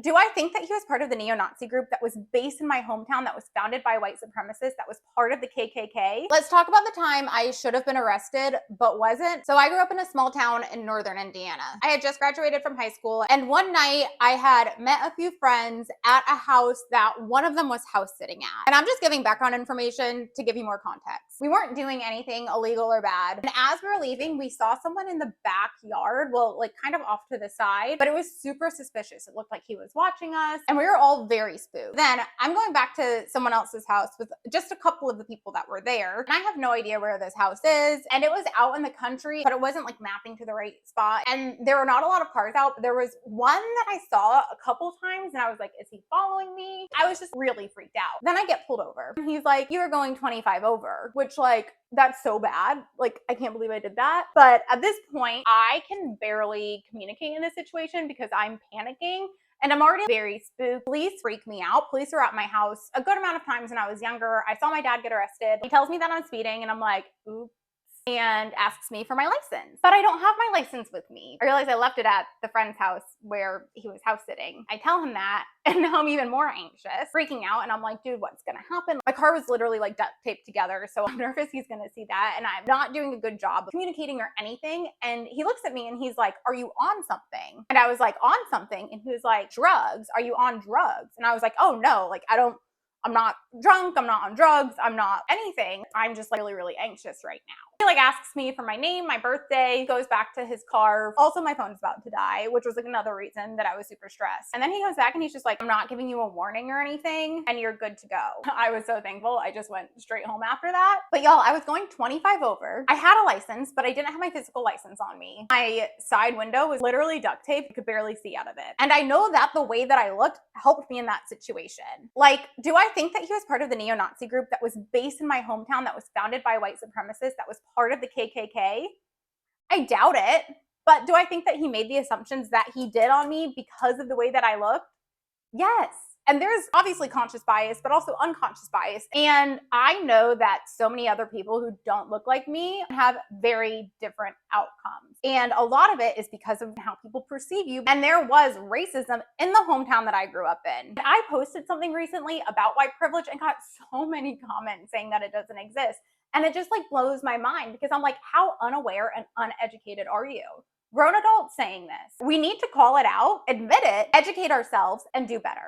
Do I think that he was part of the neo-Nazi group that was based in my hometown, that was founded by white supremacists, that was part of the KKK? Let's talk about the time I should have been arrested, but wasn't. So I grew up in a small town in northern Indiana. I had just graduated from high school, and one night I had met a few friends at a house that one of them was house sitting at. And I'm just giving background information to give you more context. We weren't doing anything illegal or bad. And as we were leaving, we saw someone in the backyard, well, like kind of off to the side, but it was super suspicious. It looked like he was watching us, and we were all very spooked. Then I'm going back to someone else's house with just a couple of the people that were there, and I have no idea where this house is, and it was out in the country, but it wasn't like mapping to the right spot, and there were not a lot of cars out, but there was one that I saw a couple times, and I was like, is he following me? I was just really freaked out. Then I get pulled over, and he's like, you were going 25 over, which, like, that's so bad. Like, I can't believe I did that. But at this point, I can barely communicate in this situation because I'm panicking and I'm already very spooked. Police freak me out. Police are at my house a good amount of times when I was younger. I saw my dad get arrested. He tells me that I'm speeding, and I'm like, oops, and asks me for my license. But I don't have my license with me. I realized I left it at the friend's house where he was house sitting. I tell him that, and now I'm even more anxious, freaking out, and I'm like, dude, what's gonna happen? My car was literally like duct taped together, so I'm nervous he's gonna see that, and I'm not doing a good job of communicating or anything. And he looks at me and he's like, are you on something? And I was like, on something? And he was like, drugs. Are you on drugs? And I was like, oh no, like I'm not drunk, I'm not on drugs, I'm not anything. I'm just like really, really anxious right now. He like asks me for my name, my birthday, goes back to his car. Also, my phone's about to die, which was like another reason that I was super stressed. And then he comes back and he's just like, I'm not giving you a warning or anything, and you're good to go. I was so thankful. I just went straight home after that. But y'all, I was going 25 over. I had a license, but I didn't have my physical license on me. My side window was literally duct taped. You could barely see out of it. And I know that the way that I looked helped me in that situation. Like, do I think that he was part of the neo-Nazi group that was based in my hometown, that was founded by white supremacists, that was part of the KKK? I doubt it. But do I think that he made the assumptions that he did on me because of the way that I looked? Yes. And there's obviously conscious bias, but also unconscious bias. And I know that so many other people who don't look like me have very different outcomes. And a lot of it is because of how people perceive you. And there was racism in the hometown that I grew up in. And I posted something recently about white privilege and got so many comments saying that it doesn't exist. And it just like blows my mind because I'm like, how unaware and uneducated are you? Grown adults saying this. We need to call it out, admit it, educate ourselves, and do better.